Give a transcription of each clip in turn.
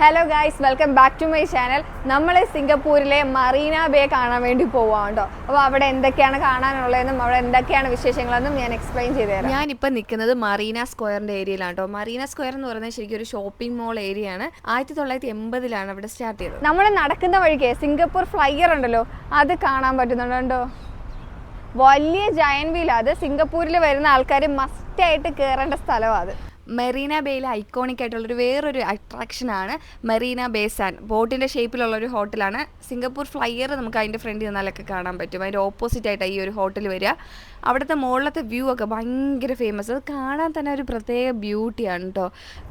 Hello guys, welcome back to my channel. നമ്മൾ സിംഗപ്പൂരിലെ Marina bay കാണാൻ വേണ്ടി പോവാം കേട്ടോ. അപ്പോൾ അവിടെ എന്തൊക്കെയാണ് കാണാനുള്ളതെന്നും അവിടെ എന്തൊക്കെയാണ് വിശേഷങ്ങളെന്നും ഞാൻ എക്സ്പ്ലെയിൻ ചെയ്തു തരാം. ഞാനിപ്പോൾ നിൽക്കുന്നത് മറീന സ്ക്വയറിൻ്റെ ഏരിയയിലാണ് കേട്ടോ. മറീന സ്ക്വയർ എന്ന് പറയുന്നത് ശരിക്കും ഒരു ഷോപ്പിംഗ് മോൾ ഏരിയ ആണ്. 1980 അവിടെ സ്റ്റാർട്ട് ചെയ്തത്. നമ്മൾ നടക്കുന്ന വഴിക്ക് സിംഗപ്പൂർ ഫ്ലൈയർ ഉണ്ടല്ലോ, അത് കാണാൻ പറ്റുന്നുണ്ടോ? വലിയ ജയന്റ് വീൽ. അത് സിംഗപ്പൂരിൽ വരുന്ന ആൾക്കാർ മസ്റ്റായിട്ട് കയറേണ്ട സ്ഥലമാണ് അത്. മെറീന ബേയിലെ ഐക്കോണിക് ആയിട്ടുള്ളൊരു വേറൊരു അട്രാക്ഷനാണ് മെറീന ബേ സാൻഡ്. ബോട്ടിൻ്റെ ഷേപ്പിലുള്ളൊരു ഹോട്ടലാണ്. സിംഗപ്പൂർ ഫ്ലൈയർ നമുക്ക് അതിൻ്റെ ഫ്രണ്ടിൽ നിന്നാലൊക്കെ കാണാൻ പറ്റും. അതിൻ്റെ ഓപ്പോസിറ്റ് ആയിട്ടാണ് ഈ ഒരു ഹോട്ടൽ വരിക. അവിടുത്തെ മുകളിലത്തെ വ്യൂ ഒക്കെ ഭയങ്കര ഫേമസ്. അത് കാണാൻ തന്നെ ഒരു പ്രത്യേക ബ്യൂട്ടിയാണ് കേട്ടോ.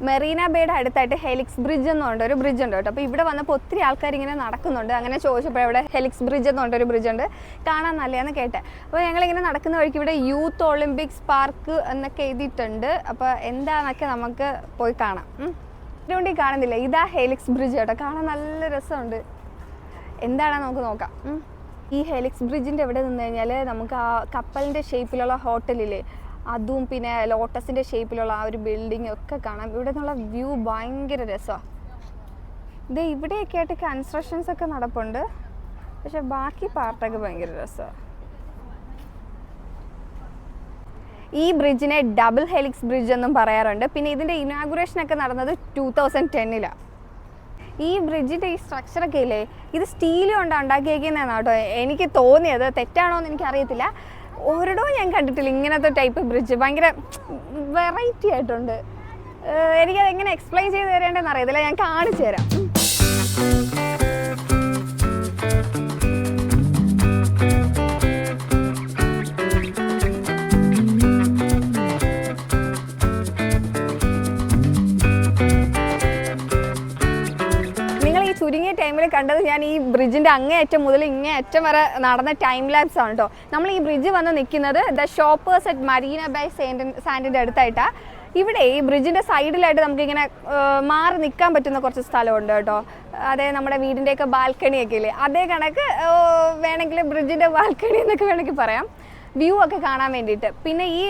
മെറീന ബേയുടെ അടുത്തായിട്ട് ഹെലിക്സ് ബ്രിഡ്ജ് എന്നുണ്ട് ഒരു ബ്രിഡ്ജ് ഉണ്ട് കേട്ടോ. അപ്പോൾ ഇവിടെ വന്നപ്പോൾ ഒത്തിരി ആൾക്കാർ ഇങ്ങനെ നടക്കുന്നുണ്ട്. അങ്ങനെ ചോദിച്ചപ്പോൾ ഇവിടെ ഹെലിക്സ് ബ്രിഡ്ജ് എന്നുണ്ടൊരു ബ്രിഡ്ജ് ഉണ്ട്, കാണാൻ നല്ലതെന്ന് കേട്ടെ. അപ്പോൾ ഞങ്ങളിങ്ങനെ നടക്കുന്ന വഴിക്ക് ഇവിടെ യൂത്ത് ഒളിമ്പിക്സ് പാർക്ക് എന്നൊക്കെ എഴുതിയിട്ടുണ്ട്. അപ്പോൾ എന്താണെന്നൊക്കെ നമുക്ക് പോയി കാണാം. ഇതിനുവേണ്ടി കാണുന്നില്ല, ഇതാ ഹെലിക്സ് ബ്രിഡ്ജ് കേട്ടോ. കാണാൻ നല്ല രസമുണ്ട്. എന്താണെന്ന് നമുക്ക് നോക്കാം. ഈ ഹെലിക്സ് ബ്രിഡ്ജിൻ്റെ എവിടെ നിന്ന് കഴിഞ്ഞാൽ നമുക്ക് ആ കപ്പലിൻ്റെ ഷേപ്പിലുള്ള ഹോട്ടലില്ലേ, അതും പിന്നെ ലോട്ടസിൻ്റെ ഷേപ്പിലുള്ള ആ ഒരു ബിൽഡിംഗ് ഒക്കെ കാണാം. ഇവിടെ നിന്നുള്ള വ്യൂ ഭയങ്കര രസമാണ്. ഇത് ഇവിടെയൊക്കെ ആയിട്ട് കൺസ്ട്രക്ഷൻസ് ഒക്കെ നടപ്പുണ്ട്, പക്ഷെ ബാക്കി പാർട്ടൊക്കെ ഭയങ്കര രസമാണ്. ഈ ബ്രിഡ്ജിനെ ഡബിൾ ഹെലിക്സ് ബ്രിഡ്ജ് എന്നും പറയാറുണ്ട്. പിന്നെ ഇതിൻ്റെ ഇനാഗുറേഷനൊക്കെ നടന്നത് 2010 ഈ ബ്രിഡ്ജിൻ്റെ ഈ സ്ട്രക്ചറൊക്കെ ഇല്ലേ, ഇത് സ്റ്റീൽ കൊണ്ടാണ് ഉണ്ടാക്കിയേക്കുന്നതാണ് കേട്ടോ. എനിക്ക് തോന്നിയത്, തെറ്റാണോ എന്ന് എനിക്കറിയത്തില്ല. ഒരിടവും ഞാൻ കണ്ടിട്ടില്ല ഇങ്ങനത്തെ ടൈപ്പ് ബ്രിഡ്ജ്. ഭയങ്കര വെറൈറ്റി ആയിട്ടുണ്ട്. എനിക്കത് എങ്ങനെ എക്സ്പ്ലെയിൻ ചെയ്ത് തരേണ്ടതെന്ന് അറിയത്തില്ല. ഞാൻ കാണിച്ചു തരാം. ചുരുങ്ങിയ ടൈമിൽ കണ്ടത് ഞാൻ ഈ ബ്രിഡ്ജിൻ്റെ അങ്ങേയറ്റം മുതൽ ഇങ്ങേയറ്റം വരെ നടന്ന ടൈം ലാപ്സ് ആണ് കേട്ടോ. നമ്മൾ ഈ ബ്രിഡ്ജ് വന്ന് നിൽക്കുന്നത് the shoppers at Marina Bay സാൻഡിൻ്റെ അടുത്തായിട്ടാണ്. ഇവിടെ ഈ ബ്രിഡ്ജിൻ്റെ സൈഡിലായിട്ട് നമുക്കിങ്ങനെ മാറി നിൽക്കാൻ പറ്റുന്ന കുറച്ച് സ്ഥലമുണ്ട് കേട്ടോ. അതേ നമ്മുടെ വീടിൻ്റെയൊക്കെ ബാൽക്കണിയൊക്കെ ഇല്ലേ, അതേ കണക്ക് വേണമെങ്കിൽ ബ്രിഡ്ജിൻ്റെ ബാൽക്കണി എന്നൊക്കെ വേണമെങ്കിൽ പറയാം, വ്യൂ ഒക്കെ കാണാൻ വേണ്ടിയിട്ട്. പിന്നെ ഈ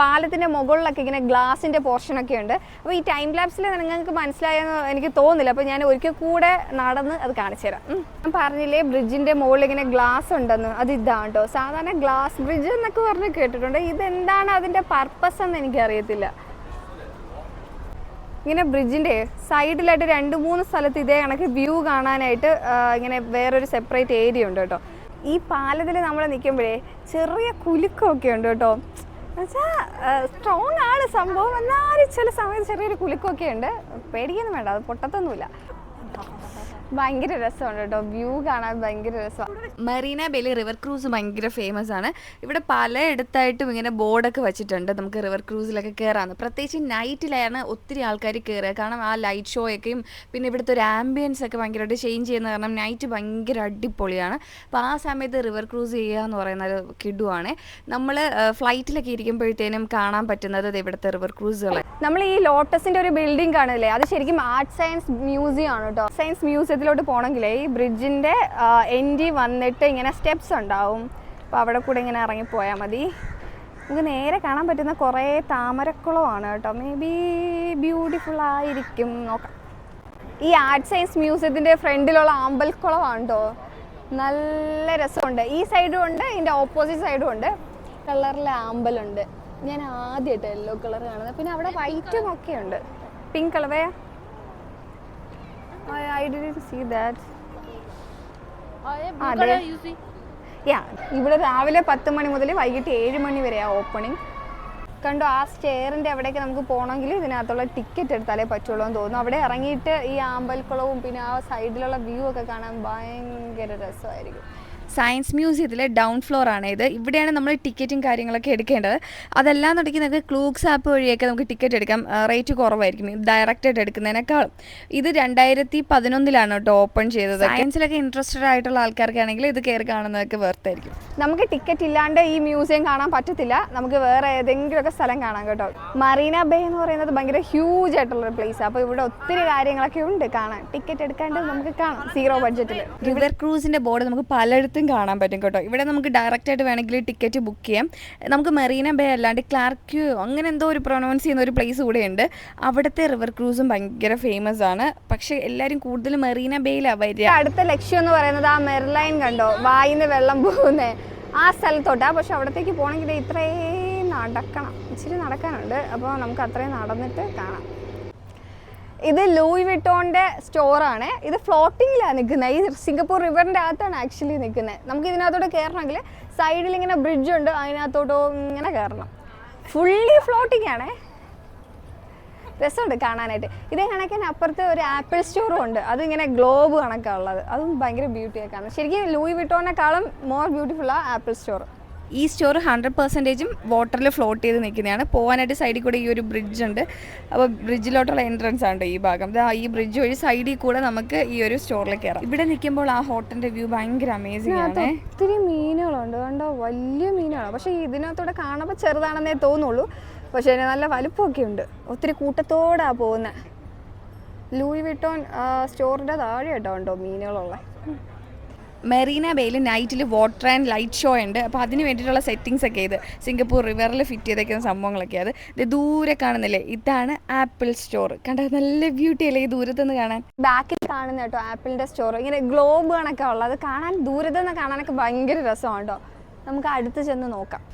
പാലത്തിൻ്റെ മുകളിലൊക്കെ ഇങ്ങനെ ഗ്ലാസിൻ്റെ പോർഷനൊക്കെ ഉണ്ട്. അപ്പോൾ ഈ ടൈം ലാപ്സിൽ നിങ്ങൾക്ക് മനസ്സിലായെന്ന് എനിക്ക് തോന്നുന്നില്ല. അപ്പോൾ ഞാൻ ഒരിക്കൽ കൂടെ നടന്ന് അത് കാണിച്ചു തരാം. ഞാൻ പറഞ്ഞില്ലേ ബ്രിഡ്ജിൻ്റെ മുകളിൽ ഇങ്ങനെ ഗ്ലാസ് ഉണ്ടെന്ന്, അത് ഇതാണ് കേട്ടോ. സാധാരണ ഗ്ലാസ് ബ്രിഡ്ജ് എന്നൊക്കെ പറഞ്ഞ് കേട്ടിട്ടുണ്ട്. ഇതെന്താണ് അതിൻ്റെ പർപ്പസ് എന്ന് എനിക്കറിയത്തില്ല. ഇങ്ങനെ ബ്രിഡ്ജിൻ്റെ സൈഡിലായിട്ട് 2-3 സ്ഥലത്ത് ഇതേ കണക്ക് വ്യൂ കാണാനായിട്ട് ഇങ്ങനെ വേറൊരു സെപ്പറേറ്റ് ഏരിയ ഉണ്ട് കേട്ടോ. ഈ പാലത്തിൽ നമ്മൾ നിൽക്കുമ്പോഴേ ചെറിയ കുലുക്കമൊക്കെ ഉണ്ട് കേട്ടോ. എന്നുവെച്ചാൽ സ്ട്രോങ് ആണ് സംഭവം, എന്നാലും ചില സമയത്ത് ചെറിയൊരു കുലുക്കമൊക്കെ ഉണ്ട്. പേടിക്കൊന്നും വേണ്ട, അത് പൊട്ടത്തൊന്നുമില്ല. ഭയങ്കര രസമുണ്ട് കേട്ടോ, വ്യൂ കാണാൻ ഭയങ്കര രസമാണ്. മറീന ബേയിൽ റിവർ ക്രൂസ് ഭയങ്കര ഫേമസ് ആണ്. ഇവിടെ പലയിടത്തായിട്ടും ഇങ്ങനെ ബോർഡൊക്കെ വെച്ചിട്ടുണ്ട് നമുക്ക് റിവർ ക്രൂസിലൊക്കെ കയറാമെന്ന്. പ്രത്യേകിച്ച് നൈറ്റിലാണ് ഒത്തിരി ആൾക്കാർ കയറുക. കാരണം ആ ലൈറ്റ് ഷോയൊക്കെയും പിന്നെ ഇവിടുത്തെ ഒരു ആംബിയൻസ് ഒക്കെ ഭയങ്കരമായിട്ട് ചേഞ്ച് ചെയ്യുന്ന കാരണം നൈറ്റ് ഭയങ്കര അടിപൊളിയാണ്. അപ്പോൾ ആ സമയത്ത് റിവർ ക്രൂസ് ചെയ്യുക എന്ന് പറയുന്നത് കിടുവാണ്. നമ്മൾ ഫ്ലൈറ്റിലൊക്കെ ഇരിക്കുമ്പോഴത്തേനും കാണാൻ പറ്റുന്നത് ഇവിടുത്തെ റിവർ ക്രൂസുകൾ. നമ്മൾ ഈ ലോട്ടസിൻ്റെ ഒരു ബിൽഡിംഗ് കാണില്ലേ, അത് ശരിക്കും ആർട്ട് സയൻസ് മ്യൂസിയം ആണ് കേട്ടോ. സയൻസ് മ്യൂസിയത്തിലോട്ട് പോകണമെങ്കിലേ ഈ ബ്രിഡ്ജിൻ്റെ എൻഡി വന്നിട്ട് ഇങ്ങനെ സ്റ്റെപ്സ് ഉണ്ടാവും. അപ്പോൾ അവിടെ കൂടെ ഇങ്ങനെ ഇറങ്ങിപ്പോയാൽ മതി. നമുക്ക് നേരെ കാണാൻ പറ്റുന്ന കുറേ താമരക്കുളമാണ് കേട്ടോ. മേ ബി ബ്യൂട്ടിഫുൾ ആയിരിക്കും, നോക്കാം. ഈ ആർട്ട് സയൻസ് മ്യൂസിയത്തിൻ്റെ ഫ്രണ്ടിലുള്ള അമ്പൽക്കുളമാണ് കേട്ടോ. നല്ല രസമുണ്ട്. ഈ സൈഡും ഉണ്ട്, ഇതിൻ്റെ ഓപ്പോസിറ്റ് സൈഡും ഉണ്ട്. കളറിലെ അമ്പലമുണ്ട്. ഞാൻ ആദ്യമായിട്ട് യെല്ലോ കളർ കാണുന്നത്. പിന്നെ അവിടെ വൈറ്റും ഒക്കെ ഉണ്ട്. പിങ്ക് കളറേ, I didn't see that. ഇവിടെ രാവിലെ 10 മണി മുതൽ വൈകിട്ട് 7 മണി വരെയാണ് ഓപ്പണിങ്. കണ്ടോ, ആ സ്റ്റെയറിൻ്റെ അവിടേക്ക് നമുക്ക് പോകണമെങ്കിൽ ഇതിനകത്തുള്ള ടിക്കറ്റ് എടുത്താലേ പറ്റുള്ളൂ എന്ന് തോന്നുന്നു. അവിടെ ഇറങ്ങിയിട്ട് ഈ ആമ്പൽക്കുളവും പിന്നെ ആ സൈഡിലുള്ള വ്യൂ ഒക്കെ കാണാൻ ഭയങ്കര രസമായിരിക്കും. സയൻസ് മ്യൂസിയത്തിലെ ഡൗൺ ഫ്ലോർ ആണ് ഇത്. ഇവിടെയാണ് നമ്മൾ ടിക്കറ്റും കാര്യങ്ങളൊക്കെ എടുക്കേണ്ടത്. അതല്ലാന്നുണ്ടെങ്കിൽ നമുക്ക് ക്ലൂക്സ് ആപ്പ് വഴിയൊക്കെ നമുക്ക് ടിക്കറ്റ് എടുക്കാം. റേറ്റ് കുറവായിരിക്കും ഡയറക്റ്റായിട്ട് എടുക്കുന്നതിനേക്കാളും. ഇത് 2011 കേട്ടോ ഓപ്പൺ ചെയ്തത്. സയൻസിലൊക്കെ ഇൻട്രസ്റ്റഡ് ആയിട്ടുള്ള ആൾക്കാർക്കാണെങ്കിൽ ഇത് കയറി കാണുന്നതൊക്കെ വെർത്തായിരിക്കും. നമുക്ക് ടിക്കറ്റ് ഇല്ലാണ്ട് ഈ മ്യൂസിയം കാണാൻ പറ്റത്തില്ല. നമുക്ക് വേറെ ഏതെങ്കിലുമൊക്കെ സ്ഥലം കാണാം കേട്ടോ. മറീന ബേ എന്ന് പറയുന്നത് ഭയങ്കര ഹ്യൂജ് ആയിട്ടുള്ളൊരു പ്ലേസാണ്. അപ്പോൾ ഇവിടെ ഒത്തിരി കാര്യങ്ങളൊക്കെ ഉണ്ട് കാണാൻ. ടിക്കറ്റ് എടുക്കാണ്ട് നമുക്ക് കാണാം 0 ബഡ്ജറ്റിൽ. റിവർ ക്രൂസിൻ്റെ ബോർഡ് നമുക്ക് പലയിടത്തും വേണമെങ്കിലും കാണാൻ പറ്റും കേട്ടോ. ഇവിടെ നമുക്ക് ഡയറക്റ്റായിട്ട് വേണമെങ്കിൽ ടിക്കറ്റ് ബുക്ക് ചെയ്യാം. നമുക്ക് മെറീന ബേ അല്ലാണ്ട് ക്ലാർക്ക് അങ്ങനെ എന്തോ ഒരു പ്രൊനൗൺസ് ചെയ്യുന്ന ഒരു പ്ലേസ് കൂടെ ഉണ്ട്. അവിടുത്തെ റിവർ ക്രൂസും ഭയങ്കര ഫേമസ് ആണ്. പക്ഷേ എല്ലാവരും കൂടുതൽ മെറീന ബേയിലാണ് വരിക. അടുത്ത ലക്ഷ്യം എന്ന് പറയുന്നത് ആ മെർലൈൻ കണ്ടോ, വായിന്ന് വെള്ളം പോകുന്നേ ആ സ്ഥലത്തോട്ടാ. പക്ഷെ അവിടത്തേക്ക് പോകണമെങ്കിൽ ഇത്രയും നടക്കണം, ഇച്ചിരി നടക്കാനുണ്ട്. അപ്പോൾ നമുക്ക് അത്രയും നടന്നിട്ട് കാണാം. ഇത് ലൂയി വിട്ടോൻ്റെ സ്റ്റോറാണ്. ഇത് ഫ്ലോട്ടിങ്ങിലാണ് നിൽക്കുന്നത്. ഈ സിംഗപ്പൂർ റിവറിൻ്റെ അകത്താണ് ആക്ച്വലി നിൽക്കുന്നത്. നമുക്ക് ഇതിനകത്തോട്ട് കയറണമെങ്കിൽ സൈഡിൽ ഇങ്ങനെ ബ്രിഡ്ജ് ഉണ്ട്, അതിനകത്തോട്ടോ ഇങ്ങനെ കയറണം. ഫുള്ളി ഫ്ലോട്ടിംഗ് ആണേ, രസമുണ്ട് കാണാനായിട്ട്. ഇതേ കണക്കിന് അപ്പുറത്ത് ഒരു ആപ്പിൾ സ്റ്റോറും ഉണ്ട്. അതിങ്ങനെ ഗ്ലോബ് കണക്കാണുള്ളത്, അതും ഭയങ്കര ബ്യൂട്ടിയൊക്കെയാണ്. ശരിക്കും ലൂയി വിട്ടോണേക്കാളും മോർ ബ്യൂട്ടിഫുള്ളാണ് ആപ്പിൾ സ്റ്റോർ. ഈ സ്റ്റോർ 100% വാട്ടറിൽ ഫ്ലോട്ട് ചെയ്ത് നിൽക്കുന്നതാണ്. പോകാനായിട്ട് സൈഡിൽ കൂടെ ഈ ഒരു ബ്രിഡ്ജ് ഉണ്ട്. അപ്പോൾ ബ്രിഡ്ജിലോട്ടുള്ള എൻട്രൻസ് ആണ് ഈ ഭാഗം. ഈ ബ്രിഡ്ജ് വഴി സൈഡിൽ കൂടെ നമുക്ക് ഈ ഒരു സ്റ്റോറിൽ കയറാം. ഇവിടെ നിൽക്കുമ്പോൾ ആ ഹോട്ടലിൻ്റെ വ്യൂ ഭയങ്കര അമേസിംഗ് ആണ്. ഒത്തിരി മീനുകളുണ്ട് കണ്ടോ, വലിയ മീനുകളാണ്. പക്ഷേ ഇതിനകത്തൂടെ കാണുമ്പോൾ ചെറുതാണെന്നേ തോന്നുള്ളൂ, പക്ഷേ അതിന് നല്ല വലുപ്പമൊക്കെ ഉണ്ട്. ഒത്തിരി കൂട്ടത്തോടാണ് പോകുന്നത്. ലൂയി വിട്ടോൺ സ്റ്റോറിൻ്റെ താഴെ കേട്ടോ ഉണ്ടോ മീനുകളുള്ള. മെറീന ബേയിൽ നൈറ്റിൽ വാട്ടർ ആൻഡ് ലൈറ്റ് ഷോ ഉണ്ട്. അപ്പോൾ അതിന് വേണ്ടിയിട്ടുള്ള സെറ്റിങ്സ് ഒക്കെ ഇത് സിംഗപ്പൂർ റിവറിൽ ഫിറ്റ് ചെയ്തേക്കുന്ന സംഭവങ്ങളൊക്കെ. അത് ഇത് ദൂരെ കാണുന്നില്ലേ, ഇതാണ് ആപ്പിൾ സ്റ്റോർ. കണ്ടത് നല്ല ബ്യൂട്ടി അല്ലേ ഈ ദൂരത്തുനിന്ന് കാണാൻ. ബാക്കിൽ കാണുന്ന കേട്ടോ ആപ്പിളിൻ്റെ സ്റ്റോർ. ഇങ്ങനെ ഗ്ലോബ് കണക്കെ ഉള്ളത് കാണാൻ, ദൂരത്തുനിന്ന് കാണാനൊക്കെ ഭയങ്കര രസമാണ് കേട്ടോ. നമുക്ക് അടുത്ത് ചെന്ന് നോക്കാം.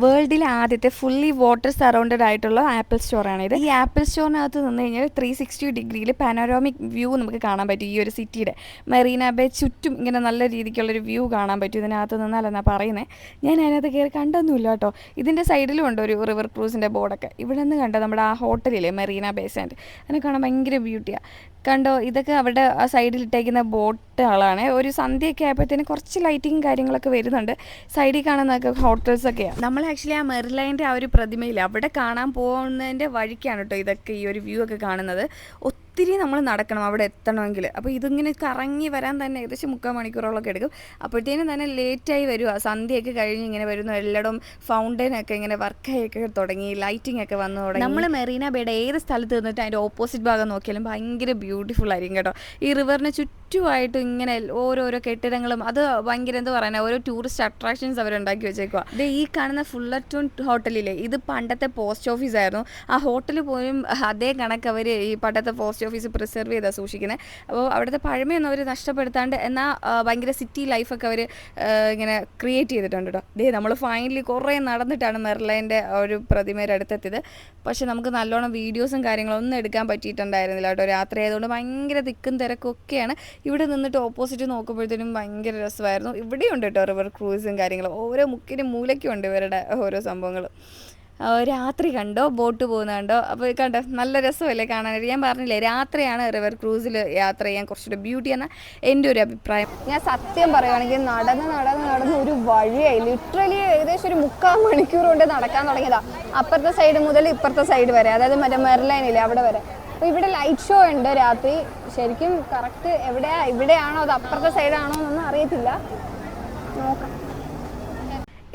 വേൾഡിലെ ആദ്യത്തെ ഫുള്ളി വാട്ടർ സറൗണ്ടഡ് ആയിട്ടുള്ള ആപ്പിൾ സ്റ്റോറാണിത്. ഈ ആപ്പിൾ സ്റ്റോറിനകത്ത് നിന്ന് കഴിഞ്ഞാൽ 360 ഡിഗ്രിയിൽ പാനോറാമിക് വ്യൂ നമുക്ക് കാണാൻ പറ്റും. ഈ ഒരു സിറ്റിയുടെ മെറീന ബേ ചുറ്റും ഇങ്ങനെ നല്ല രീതിക്കുള്ളൊരു വ്യൂ കാണാൻ പറ്റും ഇതിനകത്ത് നിന്നാലെന്നാണ് പറയുന്നത്. ഞാൻ അതിനകത്ത് കയറി കണ്ടൊന്നുമില്ല കേട്ടോ. ഇതിൻ്റെ സൈഡിലും ഉണ്ട് ഒരു റിവർ ക്രൂസിൻ്റെ ബോർഡൊക്കെ. ഇവിടെ നിന്ന് കണ്ടോ നമ്മുടെ ആ ഹോട്ടലില്ലേ മെറീന ബേ സാൻഡ്, അതിനെ കാണാൻ ഭയങ്കര ബ്യൂട്ടിയാണ്. കണ്ടോ, ഇതൊക്കെ അവിടെ ആ സൈഡിലിട്ടേക്കുന്ന ബോട്ടുകളാണ്. ഒരു സന്ധ്യയൊക്കെ ആയപ്പോഴത്തേന് കുറച്ച് ലൈറ്റിങ്ങും കാര്യങ്ങളൊക്കെ വരുന്നുണ്ട്. സൈഡിൽ കാണുന്നതൊക്കെ ഹോട്ടൽസൊക്കെയാണ്. നമ്മൾ ആക്ച്വലി ആ മെറിലൈൻ്റെ ആ ഒരു പ്രതിമയിൽ അവിടെ കാണാൻ പോകുന്നതിൻ്റെ വഴിക്കാണ് കേട്ടോ ഇതൊക്കെ, ഈ ഒരു വ്യൂ ഒക്കെ കാണുന്നത്. ഒത്തിരി നമ്മൾ നടക്കണം അവിടെ എത്തണമെങ്കിൽ. അപ്പോൾ ഇതിങ്ങനെ കറങ്ങി വരാൻ തന്നെ ഏകദേശം 3/4 മണിക്കൂറോളൊക്കെ എടുക്കും. അപ്പോഴത്തേനും തന്നെ ലേറ്റായി വരുക. സന്ധ്യയൊക്കെ കഴിഞ്ഞ് ഇങ്ങനെ വരുന്നു. എല്ലായിടും ഫൗണ്ടൈനൊക്കെ ഇങ്ങനെ വർക്കായൊക്കെ തുടങ്ങി, ലൈറ്റിംഗ് ഒക്കെ വന്നു തുടങ്ങി. നമ്മൾ മെറീന ബേയുടെ ഏത് സ്ഥലത്ത് നിന്നിട്ട് അതിൻ്റെ ഓപ്പോസിറ്റ് ഭാഗം നോക്കിയാലും ഭയങ്കര ബ്യൂട്ടിഫുൾ ആയിരിക്കും കേട്ടോ. ഈ റിവറിന് ചുറ്റുമായിട്ട് ഇങ്ങനെ ഓരോരോ കെട്ടിടങ്ങളും, അത് ഭയങ്കര എന്താ പറയുക, ഓരോ ടൂറിസ്റ്റ് അട്രാക്ഷൻസ് അവരുണ്ടാക്കി വെച്ചേക്കുക. ഇത് ഈ കാണുന്ന ഫുള്ളർട്ടൂൺ ഹോട്ടലിലെ ഇത് പണ്ടത്തെ പോസ്റ്റ് ഓഫീസ് ആയിരുന്നു. ആ ഹോട്ടൽ പോലും അതേ കണക്ക് അവർ ഈ പണ്ടത്തെ പോസ്റ്റ് ഓഫീസ് പ്രിസർവ് ചെയ്താണ് സൂക്ഷിക്കുന്നത്. അപ്പോൾ അവിടുത്തെ പഴമയൊന്നും അവർ നഷ്ടപ്പെടുത്താണ്ട് എന്നാൽ ഭയങ്കര സിറ്റി ലൈഫൊക്കെ അവർ ഇങ്ങനെ ക്രിയേറ്റ് ചെയ്തിട്ടുണ്ട് കേട്ടോ. നമ്മൾ ഫൈനലി കുറേ നടന്നിട്ടാണ് മെർലൈൻ്റെ ഒരു പ്രതിമയുടെ അടുത്തെത്തിയത്. പക്ഷേ നമുക്ക് നല്ലോണം വീഡിയോസും കാര്യങ്ങളൊന്നും എടുക്കാൻ പറ്റിയിട്ടുണ്ടായിരുന്നില്ല കേട്ടോ. രാത്രി ആയതുകൊണ്ട് ഭയങ്കര തിക്കും തിരക്കും ഒക്കെയാണ്. ഇവിടെ നിന്നിട്ട് ഓപ്പോസിറ്റ് നോക്കുമ്പോഴത്തേനും ഭയങ്കര രസമായിരുന്നു. ഇവിടെയുണ്ട് കേട്ടോ റിവർ ക്രൂസും കാര്യങ്ങളും. ഓരോ മുക്കിനും മൂലയ്ക്കും ഉണ്ട് ഇവരുടെ ഓരോ സംഭവങ്ങൾ. രാത്രി കണ്ടോ ബോട്ട് പോകുന്ന കണ്ടോ. അപ്പോൾ കണ്ടോ നല്ല രസമല്ലേ കാണാനായിട്ട്. ഞാൻ പറഞ്ഞില്ലേ രാത്രിയാണ് റിവർ ക്രൂസിൽ യാത്ര ചെയ്യാൻ കുറച്ചുകൂടെ ബ്യൂട്ടി എന്ന എൻ്റെ ഒരു അഭിപ്രായം. ഞാൻ സത്യം പറയുകയാണെങ്കിൽ നടന്ന് ഒരു വഴിയായി. ലിറ്ററലി ഏകദേശം ഒരു 3/4 മണിക്കൂർ കൊണ്ട് നടക്കാൻ തുടങ്ങിയതാണ്. അപ്പുറത്തെ സൈഡ് മുതൽ ഇപ്പുറത്തെ സൈഡ് വരെ, അതായത് മറ്റേ മെർലൈനില്ലേ അവിടെ വരെ. അപ്പോൾ ഇവിടെ ലൈറ്റ് ഷോ ഉണ്ട് രാത്രി. ശരിക്കും കറക്റ്റ് ഇവിടെയാണോ അത് അപ്പുറത്തെ സൈഡാണോ എന്നൊന്നും അറിയത്തില്ല, നോക്കാം.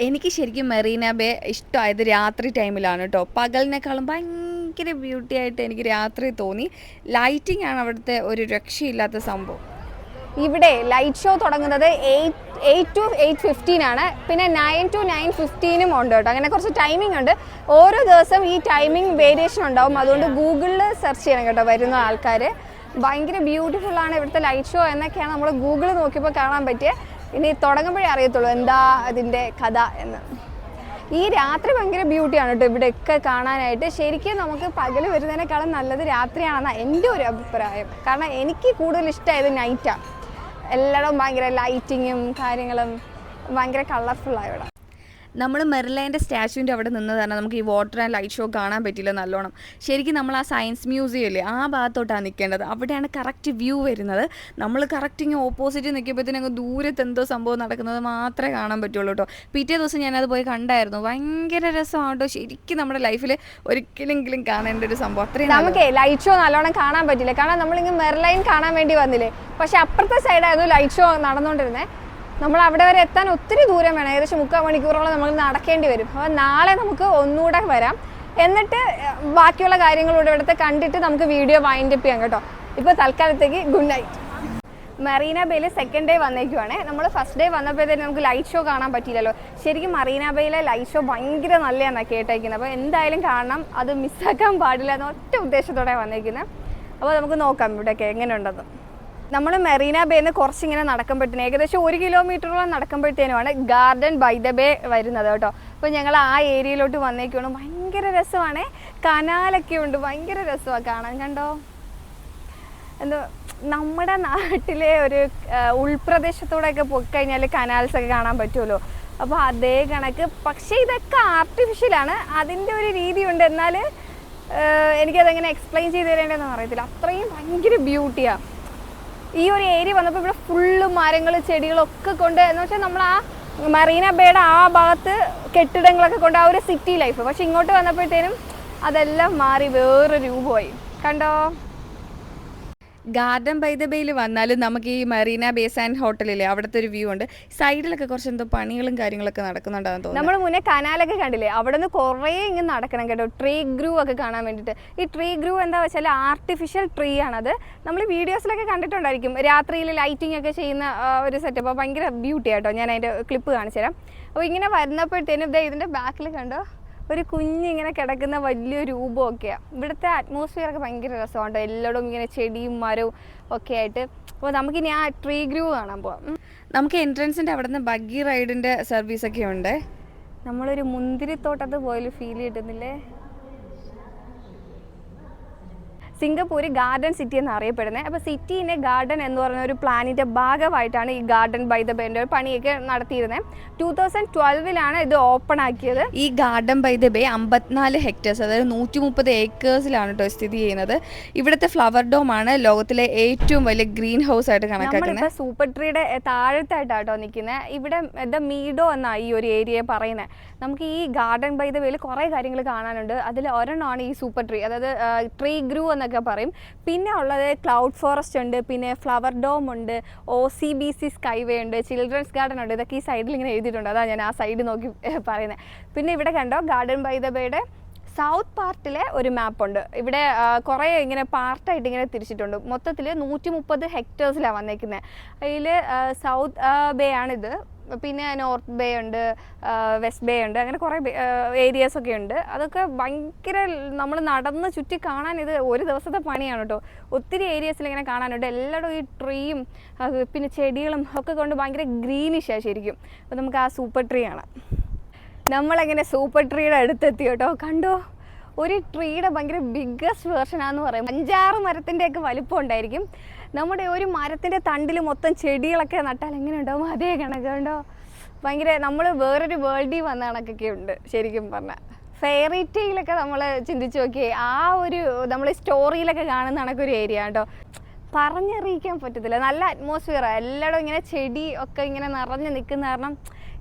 എനിക്ക് ശരിക്കും മെറീന ബേ ഇഷ്ടമായത് രാത്രി ടൈമിലാണ് കേട്ടോ. പകലിനേക്കാളും ഭയങ്കര ബ്യൂട്ടി ആയിട്ട് എനിക്ക് രാത്രി തോന്നി. ലൈറ്റിംഗ് ആണ് അവിടുത്തെ ഒരു രക്ഷയില്ലാത്ത സംഭവം. ഇവിടെ ലൈറ്റ് ഷോ തുടങ്ങുന്നത് 8 to 8:15 ആണ്. പിന്നെ 9 to 9:15 ഉണ്ട് കേട്ടോ. അങ്ങനെ കുറച്ച് ടൈമിംഗ് ഉണ്ട്. ഓരോ ദിവസം ഈ ടൈമിംഗ് വേരിയേഷൻ ഉണ്ടാവും. അതുകൊണ്ട് ഗൂഗിളിൽ സെർച്ച് ചെയ്യണം കേട്ടോ വരുന്ന ആൾക്കാർ. ഭയങ്കര ബ്യൂട്ടിഫുള്ളാണ് ഇവിടുത്തെ ലൈറ്റ് ഷോ എന്നൊക്കെയാണ് നമ്മൾ ഗൂഗിളിൽ നോക്കിയപ്പോൾ കാണാൻ പറ്റിയത്. ഇനി തുടങ്ങുമ്പോഴേ അറിയത്തുള്ളൂ എന്താ അതിൻ്റെ കഥ എന്ന്. ഈ രാത്രി ഭയങ്കര ബ്യൂട്ടിയാണ് കേട്ടോ ഇവിടെയൊക്കെ കാണാനായിട്ട്. ശരിക്കും നമുക്ക് പകൽ വരുന്നതിനേക്കാളും നല്ലത് രാത്രിയാണെന്നാണ് എൻ്റെ ഒരു അഭിപ്രായം. കാരണം എനിക്ക് കൂടുതൽ ഇഷ്ടമായത് നൈറ്റാണ്. എല്ലായിടവും ഭയങ്കര ലൈറ്റിങ്ങും കാര്യങ്ങളും ഭയങ്കര കളർഫുള്ളാണ് ഇവിടെ. നമ്മൾ മെറിലൈൻ്റെ സ്റ്റാച്യൂവിൻ്റെ അവിടെ നിന്ന് തന്നെ നമുക്ക് ഈ വാട്ടർ ആൻഡ് ലൈറ്റ് ഷോ കാണാൻ പറ്റില്ല നല്ലോണം. ശരിക്കും നമ്മൾ ആ സയൻസ് മ്യൂസിയം ഇല്ലേ ആ ഭാഗത്തോട്ടാണ് നിൽക്കേണ്ടത്. അവിടെയാണ് കറക്റ്റ് വ്യൂ വരുന്നത്. നമ്മൾ കറക്റ്റ് ഇങ്ങനെ ഓപ്പോസിറ്റ് നിൽക്കുമ്പോഴത്തേനും ദൂരത്ത് എന്തോ സംഭവം നടക്കുന്നത് മാത്രമേ കാണാൻ പറ്റുള്ളൂ കേട്ടോ. പിറ്റേ ദിവസം ഞാനത് പോയി കണ്ടായിരുന്നു. ഭയങ്കര രസമാണ് കേട്ടോ. ശരിക്കും നമ്മുടെ ലൈഫിൽ ഒരിക്കലെങ്കിലും കാണേണ്ട ഒരു സംഭവം. അത്രയും നമുക്ക് ലൈറ്റ് ഷോ നല്ലോണം കാണാൻ പറ്റില്ല. കാരണം നമ്മളിങ്ങനെ മെർലൈൻ കാണാൻ വേണ്ടി വന്നില്ലേ, പക്ഷെ അപ്പുറത്തെ സൈഡായിരുന്നു ലൈറ്റ് ഷോ നടന്നുകൊണ്ടിരുന്നത്. നമ്മൾ അവിടെ വരെ എത്താൻ ഒത്തിരി ദൂരം വേണം. ഏകദേശം 3/4 മണിക്കൂറോളം നമ്മൾ നടക്കേണ്ടി വരും. അപ്പോൾ നാളെ നമുക്ക് ഒന്നുകൂടെ വരാം. എന്നിട്ട് ബാക്കിയുള്ള കാര്യങ്ങളൂടെ ഇവിടുത്തെ കണ്ടിട്ട് നമുക്ക് വീഡിയോ വൈൻഡപ്പ് ചെയ്യാം കേട്ടോ. ഇപ്പോൾ തൽക്കാലത്തേക്ക് ഗുഡ് നൈറ്റ്. മറീന ബേയിൽ സെക്കൻഡ് ഡേ വന്നേക്കുവാണേ. നമ്മൾ ഫസ്റ്റ് ഡേ വന്നപ്പോഴത്തേക്കും നമുക്ക് ലൈറ്റ് ഷോ കാണാൻ പറ്റിയില്ലല്ലോ. ശരിക്കും മറീന ബേയിലെ ലൈറ്റ് ഷോ ഭയങ്കര നല്ലതാണ് കേട്ടേക്കുന്നത്. അപ്പോൾ എന്തായാലും കാണണം, അത് മിസ്സാക്കാൻ പാടില്ല എന്ന ഒറ്റ ഉദ്ദേശത്തോടെ വന്നേക്കുന്നത്. അപ്പോൾ നമുക്ക് നോക്കാം ഇവിടെയൊക്കെ എങ്ങനെയുണ്ടെന്ന്. നമ്മൾ മെറീന ബേന്ന് കുറച്ചിങ്ങനെ നടക്കുമ്പോഴത്തേനും ഏകദേശം 1 കിലോമീറ്ററോളം നടക്കുമ്പോഴത്തേനുമാണ് ഗാർഡൻ ബൈ ദ ബേ വരുന്നത് കേട്ടോ. അപ്പോൾ ഞങ്ങൾ ആ ഏരിയയിലോട്ട് വന്നേക്കാണ്. ഭയങ്കര രസമാണ്, കനാലൊക്കെ ഉണ്ട്, ഭയങ്കര രസമാണ് കാണാൻ. കണ്ടോ, എന്തോ നമ്മുടെ നാട്ടിലെ ഒരു ഉൾപ്രദേശത്തോടെയൊക്കെ പോയി കഴിഞ്ഞാൽ കനാൽസൊക്കെ കാണാൻ പറ്റുമല്ലോ. അപ്പോൾ അതേ കണക്ക്, പക്ഷേ ഇതൊക്കെ ആർട്ടിഫിഷ്യലാണ്, അതിൻ്റെ ഒരു രീതിയുണ്ട്. എന്നാൽ എനിക്കതെങ്ങനെ എക്സ്പ്ലെയിൻ ചെയ്ത് തരേണ്ടതെന്ന് അറിയത്തില്ല, അത്രയും ഭയങ്കര ബ്യൂട്ടിയാണ്. ഈ ഒരു ഏരിയ വന്നപ്പോൾ ഇവിടെ ഫുള്ള് മരങ്ങൾ ചെടികളൊക്കെ കൊണ്ട്, എന്ന് വെച്ചാൽ നമ്മൾ ആ മറീന ബേയുടെ ആ ഭാഗത്ത് കെട്ടിടങ്ങളൊക്കെ കൊണ്ട് ആ ഒരു സിറ്റി ലൈഫ്. പക്ഷെ ഇങ്ങോട്ട് വന്നപ്പോഴത്തേനും അതെല്ലാം മാറി വേറെ രൂപമായി. കണ്ടോ, ഗാർഡൻ ബൈ ദ ബേയിൽ വന്നാലും നമുക്ക് ഈ മറീന ബേ സാൻഡ് ഹോട്ടലില്ലേ, അവിടുത്തെ ഒരു വ്യൂ ഉണ്ട്. സൈഡിലൊക്കെ കുറച്ച് എന്തോ പണികളും കാര്യങ്ങളൊക്കെ നടക്കുന്നുണ്ടാകും തോന്നുന്നു. നമ്മൾ മുന്നേ കനാലൊക്കെ കണ്ടില്ലേ, അവിടെ നിന്ന് കുറേ ഇങ്ങനെ നടക്കണം കേട്ടോ, ട്രീ ഗ്രൂ ഒക്കെ കാണാൻ വേണ്ടിയിട്ട്. ഈ ട്രീ ഗ്രൂ എന്താ വെച്ചാൽ ആർട്ടിഫിഷ്യൽ ട്രീ ആണത്. നമ്മൾ വീഡിയോസിലൊക്കെ കണ്ടിട്ടുണ്ടായിരിക്കും, രാത്രിയിൽ ലൈറ്റിംഗ് ഒക്കെ ചെയ്യുന്ന ഒരു സെറ്റപ്പ്. ഭയങ്കര ബ്യൂട്ടി ആട്ടോ, ഞാൻ അതിൻ്റെ ക്ലിപ്പ് കാണിച്ചു തരാം. അപ്പോൾ ഇങ്ങനെ വരുന്നപ്പോഴത്തേനും ഇതിൻ്റെ ബാക്കിൽ കണ്ടോ ഒരു കുഞ്ഞിങ്ങനെ കിടക്കുന്ന വലിയൊരു രൂപമൊക്കെയാണ്. ഇവിടുത്തെ അറ്റ്മോസ്ഫിയർ ഒക്കെ ഭയങ്കര രസമുണ്ടോ, എല്ലായിടും ഇങ്ങനെ ചെടിയും മരവും ഒക്കെ ആയിട്ട്. അപ്പോൾ നമുക്കിനി ആ ട്രീ ഗ്രൂ കാണാൻ പോവാം. നമുക്ക് എൻട്രൻസിൻ്റെ അവിടെ നിന്ന് ബഗ്ഗി റൈഡിൻ്റെ സർവീസൊക്കെ ഉണ്ട്. നമ്മളൊരു മുന്തിരിത്തോട്ടത്ത് പോയാലും ഫീൽ കിട്ടുന്നില്ലേ. സിംഗപ്പൂർ ഗാർഡൻ സിറ്റി എന്നറിയപ്പെടുന്നത്. അപ്പോൾ സിറ്റീനെ ഗാർഡൻ എന്ന് പറയുന്ന ഒരു പ്ലാനിൻ്റെ ഭാഗമായിട്ടാണ് ഈ ഗാർഡൻ ബൈ ദ ബേൻ്റെ പണിയൊക്കെ നടത്തിയിരുന്നത്. 2012 ഇത് ഓപ്പൺ ആക്കിയത്. ഈ garden by the bay 54 hectares, അതായത് 130 ഏക്കേഴ്സിലാണ് കേട്ടോ സ്ഥിതി ചെയ്യുന്നത്. ഇവിടുത്തെ ഫ്ലവർ ഡോം ആണ് ലോകത്തിലെ ഏറ്റവും വലിയ ഗ്രീൻ ഹൗസ് ആയിട്ട് കണക്കാക്കുന്നത്. സൂപ്പർ ട്രീയുടെ താഴത്തായിട്ടാട്ടോ നിൽക്കുന്നത്. ഇവിടെ ദ മീഡോ എന്നാണ് ഈ ഒരു ഏരിയയെ പറയുന്നത്. നമുക്ക് ഈ ഗാർഡൻ ബൈ ദ ബേയിൽ കുറേ കാര്യങ്ങൾ കാണാനുണ്ട്. അതിൽ ഒരെണ്ണമാണ് ഈ സൂപ്പർ ട്രീ, അതായത് ട്രീ ഗ്രൂ എന്നൊക്കെ പറയും. പിന്നെ ഉള്ളത് ക്ലൗഡ് ഫോറസ്റ്റ് ഉണ്ട്, പിന്നെ ഫ്ലവർ ഡോം ഉണ്ട്, OCBC സ്കൈവേ ഉണ്ട്, ചിൽഡ്രൻസ് ഗാർഡൻ ഉണ്ട്. ഇതൊക്കെ ഈ സൈഡിൽ ഇങ്ങനെ എഴുതിയിട്ടുണ്ട്, അതാണ് ഞാൻ ആ സൈഡ് നോക്കി പറയുന്നത്. പിന്നെ ഇവിടെ കണ്ടോ ഗാർഡൻ ബൈ ദ ബേയുടെ സൗത്ത് പാർട്ടിലെ ഒരു മാപ്പുണ്ട്. ഇവിടെ കുറേ ഇങ്ങനെ പാർട്ടായിട്ട് ഇങ്ങനെ തിരിച്ചിട്ടുണ്ട്. മൊത്തത്തിൽ 130 ഹെക്ടേഴ്സിലാണ് വന്നേക്കുന്നത്. അതിൽ സൗത്ത് ബേ ആണിത്, പിന്നെ നോർത്ത് ബേ ഉണ്ട്, വെസ്റ്റ് ബേ ഉണ്ട്, അങ്ങനെ കുറേ ഏരിയാസൊക്കെ ഉണ്ട്. അതൊക്കെ ഭയങ്കര നമ്മൾ നടന്ന് ചുറ്റി കാണാൻ ഇത് ഒരു ദിവസത്തെ പണിയാണ് കേട്ടോ. ഒത്തിരി ഏരിയാസിൽ ഇങ്ങനെ കാണാനുണ്ട്. എല്ലായിടും ഈ ട്രീയും പിന്നെ ചെടികളും ഒക്കെ കൊണ്ട് ഭയങ്കര ഗ്രീനിഷാണ് ശരിക്കും. അപ്പോൾ നമുക്ക് ആ സൂപ്പർ ട്രീ കാണാം. നമ്മളങ്ങനെ സൂപ്പർ ട്രീയുടെ അടുത്തെത്തി കേട്ടോ. കണ്ടോ, ഒരു ട്രീയുടെ ഭയങ്കര ബിഗ്ഗസ്റ്റ് വേർഷനാണെന്ന് പറയും. 5-6 മരത്തിൻ്റെയൊക്കെ വലിപ്പം ഉണ്ടായിരിക്കും. നമ്മുടെ ഒരു മരത്തിൻ്റെ തണ്ടിൽ മൊത്തം ചെടികളൊക്കെ നട്ടാൽ എങ്ങനെ ഉണ്ടാവും അതേ കണക്ക്. കണ്ടോ, ഭയങ്കര നമ്മൾ വേറൊരു വേൾഡിൽ വന്ന കണക്കൊക്കെ ഉണ്ട് ശരിക്കും പറഞ്ഞാൽ. ഫെയറി ടെയിലൊക്കെ നമ്മൾ ചിന്തിച്ച് നോക്കിയേ, ആ ഒരു നമ്മൾ സ്റ്റോറിയിലൊക്കെ കാണുന്ന കണക്കൊരു ഏരിയ കേട്ടോ. പറഞ്ഞറിയിക്കാൻ പറ്റത്തില്ല, നല്ല അറ്റ്മോസ്ഫിയറാണ്. എല്ലായിടും ഇങ്ങനെ ചെടി ഒക്കെ ഇങ്ങനെ നിറഞ്ഞ് നിൽക്കുന്ന കാരണം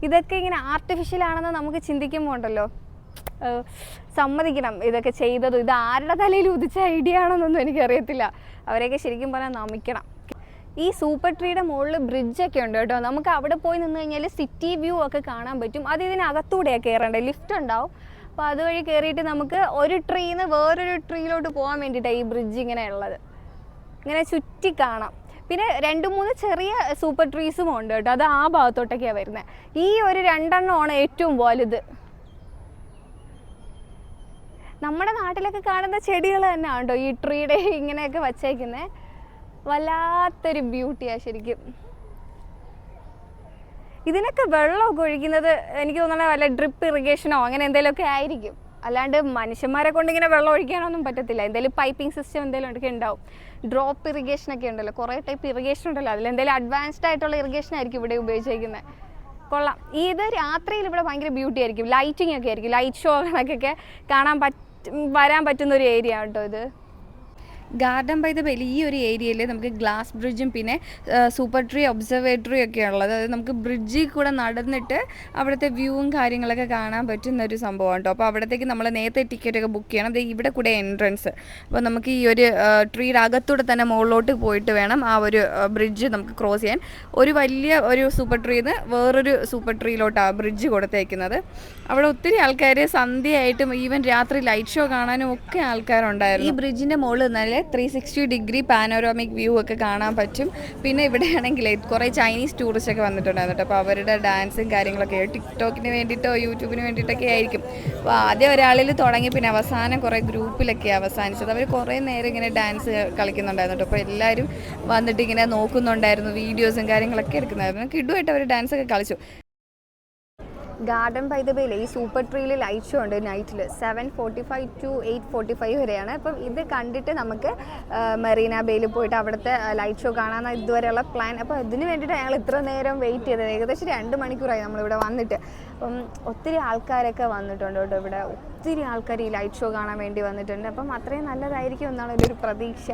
ഇതൊക്കെ ഇങ്ങനെ ആർട്ടിഫിഷ്യൽ ആണെന്ന് നമുക്ക് ചിന്തിക്കുമ്പോൾ ഉണ്ടല്ലോ, സമ്മതിക്കണം ഇതൊക്കെ ചെയ്തതും. ഇത് ആരുടെ തലയിൽ ഉദിച്ച ഐഡിയ ആണെന്നൊന്നും എനിക്കറിയത്തില്ല. അവരെയൊക്കെ ശരിക്കും പറഞ്ഞാൽ നമിക്കണം. ഈ സൂപ്പർ ട്രീയുടെ മുകളിൽ ബ്രിഡ്ജൊക്കെ ഉണ്ട് കേട്ടോ. നമുക്ക് അവിടെ പോയി നിന്ന് കഴിഞ്ഞാൽ സിറ്റി വ്യൂ ഒക്കെ കാണാൻ പറ്റും. അത് ഇതിനകത്തൂടെയാണ് കയറേണ്ടത്, ലിഫ്റ്റ് ഉണ്ടാവും. അപ്പോൾ അതുവഴി കയറിയിട്ട് നമുക്ക് ഒരു ട്രീയിൽ നിന്ന് വേറൊരു ട്രീയിലോട്ട് പോകാൻ വേണ്ടിയിട്ടാണ് ഈ ബ്രിഡ്ജ് ഇങ്ങനെ ഉള്ളത്. ഇങ്ങനെ ചുറ്റി കാണാം. പിന്നെ 2-3 ചെറിയ സൂപ്പർ ട്രീസും ഉണ്ട് കേട്ടോ. അത് ആ ഭാഗത്തോട്ടൊക്കെയാണ് വരുന്നത്. ഈ ഒരു 2 എണ്ണമാണ് ഏറ്റവും വലുത്. നമ്മുടെ നാട്ടിലൊക്കെ കാണുന്ന ചെടികൾ തന്നെയാണ് കേട്ടോ ഈ ട്രീയുടെ ഇങ്ങനെയൊക്കെ വച്ചേക്കുന്നത്. വല്ലാത്തൊരു ബ്യൂട്ടിയാണ് ശരിക്കും. ഇതിനൊക്കെ വെള്ളമൊക്കെ ഒഴിക്കുന്നത് എനിക്ക് തോന്നുന്നത് വല്ല ഡ്രിപ്പ് ഇറിഗേഷനോ അങ്ങനെ എന്തെങ്കിലുമൊക്കെ ആയിരിക്കും. അല്ലാണ്ട് മനുഷ്യന്മാരെ കൊണ്ട് ഇങ്ങനെ വെള്ളം ഒഴിക്കാനൊന്നും പറ്റത്തില്ല. എന്തെങ്കിലും പൈപ്പിംഗ് സിസ്റ്റം എന്തെങ്കിലും ഒക്കെ ഉണ്ടാവും. ഡ്രോപ്പ് ഇറിഗേഷനൊക്കെ ഉണ്ടല്ലോ, കുറേ ടൈപ്പ് ഇറിഗേഷൻ ഉണ്ടല്ലോ. അതിലെന്തെങ്കിലും അഡ്വാൻസ്ഡ് ആയിട്ടുള്ള ഇറിഗേഷൻ ആയിരിക്കും ഇവിടെ ഉപയോഗിച്ചിരിക്കുന്നത്. കൊള്ളാം. ഇത് രാത്രിയിൽ ഇവിടെ ഭയങ്കര ബ്യൂട്ടി ആയിരിക്കും. ലൈറ്റിംഗ് ഒക്കെ ആയിരിക്കും. ലൈറ്റ് ഷോ കണക്കൊക്കെ വരാൻ പറ്റുന്ന ഒരു ഏരിയ കേട്ടോ ഇത്. ഗാർഡൻ ബൈ ദ ബേയിൽ ഈ ഒരു ഏരിയയിൽ നമുക്ക് ഗ്ലാസ് ബ്രിഡ്ജും പിന്നെ സൂപ്പർ ട്രീ ഒബ്സർവേറ്ററി ഒക്കെ ഉള്ളത്. അതായത് നമുക്ക് ബ്രിഡ്ജിൽ കൂടെ നടന്നിട്ട് അവിടുത്തെ വ്യൂവും കാര്യങ്ങളൊക്കെ കാണാൻ പറ്റുന്ന ഒരു സംഭവമാണ് കേട്ടോ. അപ്പോൾ അവിടത്തേക്ക് നമ്മൾ നേരത്തെ ടിക്കറ്റൊക്കെ ബുക്ക് ചെയ്യണം. അത് ഇവിടെ കൂടെ എൻട്രൻസ്. അപ്പോൾ നമുക്ക് ഈ ഒരു ട്രീയുടെ അകത്തൂടെ തന്നെ മുകളിലോട്ട് പോയിട്ട് വേണം ആ ഒരു ബ്രിഡ്ജ് നമുക്ക് ക്രോസ് ചെയ്യാൻ. ഒരു വലിയ ഒരു സൂപ്പർ ട്രീയിൽ നിന്ന് വേറൊരു സൂപ്പർ ട്രീയിലോട്ടാണ് ബ്രിഡ്ജ് കൊടുത്തേക്കുന്നത്. അവിടെ ഒത്തിരി ആൾക്കാർ സന്ധ്യയായിട്ടും ഈവൻ രാത്രി ലൈറ്റ് ഷോ കാണാനും ഒക്കെ ആൾക്കാരുണ്ടായിരുന്നു. ഈ ബ്രിഡ്ജിൻ്റെ മുകളിൽ നല്ല സൈഡിലെ 360 പാനോറാമിക് വ്യൂ ഒക്കെ കാണാൻ പറ്റും. പിന്നെ ഇവിടെയാണെങ്കിൽ കുറേ ചൈനീസ് ടൂറിസ്റ്റ് ഒക്കെ വന്നിട്ടുണ്ടായിരുന്നു കേട്ടോ. അപ്പോൾ അവരുടെ ഡാൻസും കാര്യങ്ങളൊക്കെ ടിക്ടോക്കിന് വേണ്ടിയിട്ടോ യൂട്യൂബിന് വേണ്ടിയിട്ടൊക്കെ ആയിരിക്കും. അപ്പോൾ ആദ്യം ഒരാളിൽ തുടങ്ങി പിന്നെ അവസാനം കുറേ ഗ്രൂപ്പിലൊക്കെ അവസാനിച്ചത്. അവർ കുറേ നേരം ഇങ്ങനെ ഡാൻസ് കളിക്കുന്നുണ്ടായിരുന്നു കേട്ടോ. അപ്പോൾ എല്ലാവരും വന്നിട്ട് ഇങ്ങനെ നോക്കുന്നുണ്ടായിരുന്നു, വീഡിയോസും കാര്യങ്ങളൊക്കെ എടുക്കുന്നുണ്ടായിരുന്നു. കിഡുമായിട്ട് അവർ ഡാൻസൊക്കെ കളിച്ചു. ഗാർഡൻ ബൈ ദ ബേയിൽ ഈ സൂപ്പർ ട്രീയിൽ ലൈറ്റ് ഷോ ഉണ്ട് നൈറ്റിൽ 7:45 to 8:45 വരെയാണ്. അപ്പം ഇത് കണ്ടിട്ട് നമുക്ക് മെറീന ബേയിൽ പോയിട്ട് അവിടുത്തെ ലൈറ്റ് ഷോ കാണാമെന്ന ഇതുവരെയുള്ള പ്ലാൻ. അപ്പോൾ ഇതിന് വേണ്ടിയിട്ട് ഞങ്ങൾ ഇത്ര നേരം വെയിറ്റ് ചെയ്തത്. ഏകദേശം 2 മണിക്കൂറായി നമ്മളിവിടെ വന്നിട്ട്. അപ്പം ഒത്തിരി ആൾക്കാരൊക്കെ വന്നിട്ടുണ്ട് കേട്ടോ. ഇവിടെ ഒത്തിരി ആൾക്കാർ ഈ ലൈറ്റ് ഷോ കാണാൻ വേണ്ടി വന്നിട്ടുണ്ട്. അപ്പം അത്രയും നല്ലതായിരിക്കും എന്നാണ് എൻ്റെ ഒരു പ്രതീക്ഷ.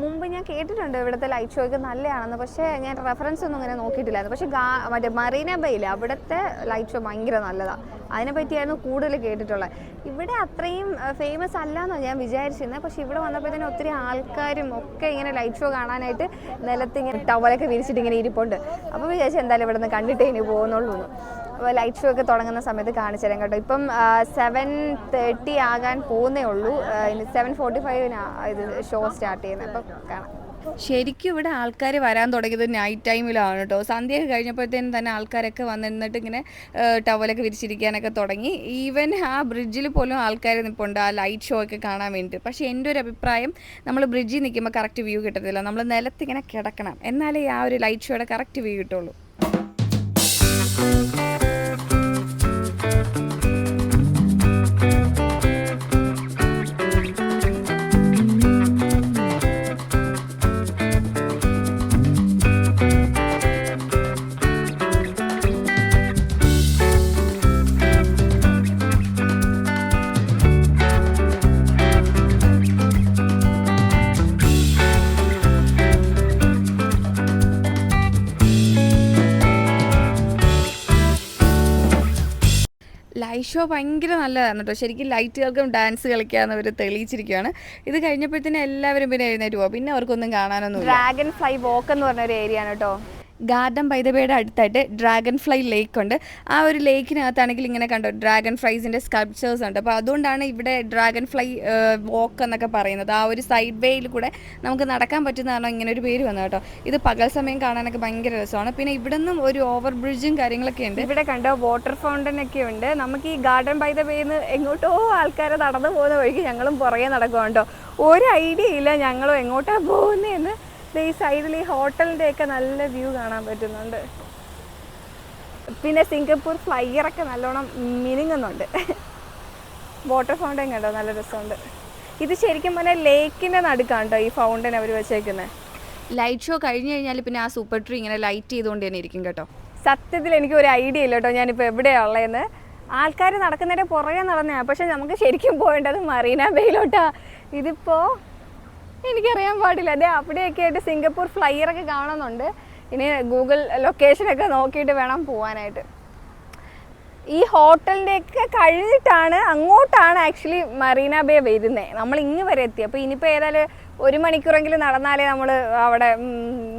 മുമ്പ് ഞാൻ കേട്ടിട്ടുണ്ട് ഇവിടുത്തെ ലൈറ്റ് ഷോ ഒക്കെ നല്ലതാണെന്ന്, പക്ഷേ ഞാൻ റെഫറൻസ് ഒന്നും ഇങ്ങനെ നോക്കിയിട്ടില്ലായിരുന്നു. പക്ഷേ മറ്റേ മറീന ബേയിൽ അവിടുത്തെ ലൈറ്റ് ഷോ ഭയങ്കര നല്ലതാണ്. അതിനെപ്പറ്റിയായിരുന്നു കൂടുതൽ കേട്ടിട്ടുള്ളത്. ഇവിടെ അത്രയും ഫേമസ് അല്ലയെന്നാണ് ഞാൻ വിചാരിച്ചിരുന്നത്. പക്ഷേ ഇവിടെ വന്നപ്പോഴത്തേനും ഒത്തിരി ആൾക്കാരും ഒക്കെ ഇങ്ങനെ ലൈറ്റ് ഷോ കാണാനായിട്ട് നിലത്ത് ഇങ്ങനെ ടവലൊക്കെ വിരിച്ചിട്ട് ഇങ്ങനെ ഇരിപ്പുണ്ട്. അപ്പോൾ വിചാരിച്ചു എന്തായാലും ഇവിടെ നിന്ന് കണ്ടിട്ടേ ഇനി പോകുന്നുള്ളൂ. അപ്പോൾ ലൈറ്റ് ഷോ ഒക്കെ തുടങ്ങുന്ന സമയത്ത് കാണിച്ചു തരാം കേട്ടോ. ഇപ്പം 7:30 ആകാൻ പോകുന്നേ ഉള്ളൂ. 7:45 ഇത് ഷോ സ്റ്റാർട്ട് ചെയ്യുന്നത്. അപ്പം കാണാം. ശരിക്കും ഇവിടെ ആൾക്കാർ വരാൻ തുടങ്ങിയത് നൈറ്റ് ടൈമിലാണ് കേട്ടോ. സന്ധ്യയൊക്കെ കഴിഞ്ഞപ്പോഴത്തേനും തന്നെ ആൾക്കാരൊക്കെ വന്നിരുന്നിട്ട് ഇങ്ങനെ ടവലൊക്കെ വിരിച്ചിരിക്കാനൊക്കെ തുടങ്ങി. ഈവൻ ആ ബ്രിഡ്ജിൽ പോലും ആൾക്കാർ നിൽപ്പുണ്ട് ആ ലൈറ്റ് ഷോ ഒക്കെ കാണാൻ വേണ്ടിയിട്ട്. പക്ഷേ എൻ്റെ ഒരു അഭിപ്രായം, നമ്മൾ ബ്രിഡ്ജിൽ നിൽക്കുമ്പോൾ കറക്റ്റ് വ്യൂ കിട്ടത്തില്ല. നമ്മൾ നിലത്തിങ്ങനെ കിടക്കണം, എന്നാലേ ആ ഒരു ലൈറ്റ് ഷോയുടെ കറക്റ്റ് വ്യൂ കിട്ടുള്ളൂ. ലൈറ്റ് ഷോ ഭയങ്കര നല്ലതാണ് കേട്ടോ. ശരിക്കും ലൈറ്റുകൾക്കും ഡാൻസ് കളിക്കാമെന്നവർ തെളിയിച്ചിരിക്കുകയാണ്. ഇത് കഴിഞ്ഞപ്പോഴത്തേനും എല്ലാവരും പിന്നെ എഴുന്നേറ്റ് പോകും. പിന്നെ അവർക്കൊന്നും കാണാനൊന്നും. ഡ്രാഗൺ ഫ്ലൈ വോക്ക് എന്ന് പറഞ്ഞൊരു ഏരിയ ആണ് കേട്ടോ. ഗാർഡൻ ബൈ ദ ബേയുടെ അടുത്തായിട്ട് ഡ്രാഗൺ ഫ്ലൈ ലേക്ക് ഉണ്ട്. ആ ഒരു ലേക്കിനകത്താണെങ്കിൽ ഇങ്ങനെ കണ്ടോ ഡ്രാഗൺ ഫ്ലൈസിൻ്റെ സ്കൾപ്ചേഴ്സ് ഉണ്ട്. അപ്പോൾ അതുകൊണ്ടാണ് ഇവിടെ ഡ്രാഗൺ ഫ്ലൈ വോക്ക് എന്നൊക്കെ പറയുന്നത്. ആ ഒരു സൈഡ് വേയിൽ കൂടെ നമുക്ക് നടക്കാൻ പറ്റുന്നതാണോ ഇങ്ങനെ ഒരു പേര് വന്നത് കേട്ടോ. ഇത് പകൽ സമയം കാണാനൊക്കെ ഭയങ്കര രസമാണ്. പിന്നെ ഇവിടെ നിന്നും ഒരു ഓവർ ബ്രിഡ്ജും കാര്യങ്ങളൊക്കെ ഉണ്ട്. ഇവിടെ കണ്ടോ വാട്ടർ ഫൗണ്ടൻ ഒക്കെ ഉണ്ട്. നമുക്ക് ഈ ഗാർഡൻ ബൈ ദ ബേന്ന് എങ്ങോട്ടോ ആൾക്കാരെ നടന്നു പോകുന്ന വഴിക്ക് ഞങ്ങളും പുറകെ നടക്കുന്നുണ്ടോ. ഒരു ഐഡിയ ഇല്ല ഞങ്ങളും എങ്ങോട്ടാണ് പോകുന്നതെന്ന്. ഈ സൈഡിൽ ഈ ഹോട്ടലിൻ്റെ ഒക്കെ നല്ല വ്യൂ കാണാൻ പറ്റുന്നുണ്ട്. പിന്നെ സിംഗപ്പൂർ ഫ്ലൈയറൊക്കെ നല്ലോണം മിനുങ്ങുന്നുണ്ട്. വാട്ടർ ഫൗണ്ടൻ കണ്ടോ, നല്ല രസമുണ്ട്. ഇത് ശരിക്കും പറഞ്ഞാൽ ലേക്കിൻ്റെ നടുക്കാണ് കേട്ടോ ഈ ഫൗണ്ടൻ അവർ വെച്ചേക്കുന്നത്. ലൈറ്റ് ഷോ കഴിഞ്ഞ് കഴിഞ്ഞാൽ പിന്നെ ആ സൂപ്പർ ട്രീ ഇങ്ങനെ ലൈറ്റ് ചെയ്തുകൊണ്ട് തന്നെ ഇരിക്കും കേട്ടോ. സത്യത്തിൽ എനിക്ക് ഒരു ഐഡിയ ഇല്ല കേട്ടോ ഞാനിപ്പോൾ എവിടെയാണ് ഉള്ളതെന്ന്. ആൾക്കാർ നടക്കുന്നതിൻ്റെ പുറകെ നടന്നതാണ്. പക്ഷേ നമുക്ക് ശരിക്കും പോകേണ്ടത് മറീന ബേയിലോട്ടാണ്. ഇതിപ്പോൾ എനിക്കറിയാൻ പാടില്ല. അതെ, അവിടെയൊക്കെ ആയിട്ട് സിംഗപ്പൂർ ഫ്ലൈയറൊക്കെ കാണുന്നുണ്ട്. ഇനി ഗൂഗിൾ ലൊക്കേഷനൊക്കെ നോക്കിയിട്ട് വേണം പോകാനായിട്ട്. ഈ ഹോട്ടലിൻ്റെയൊക്കെ കഴിഞ്ഞിട്ടാണ് അങ്ങോട്ടാണ് ആക്ച്വലി മറീന ബേ വരുന്നത്. നമ്മൾ ഇങ്ങ് വരെ എത്തി. അപ്പോൾ ഇനിയിപ്പോൾ ഏതായാലും 1 മണിക്കൂറെങ്കിലും നടന്നാലേ നമ്മൾ അവിടെ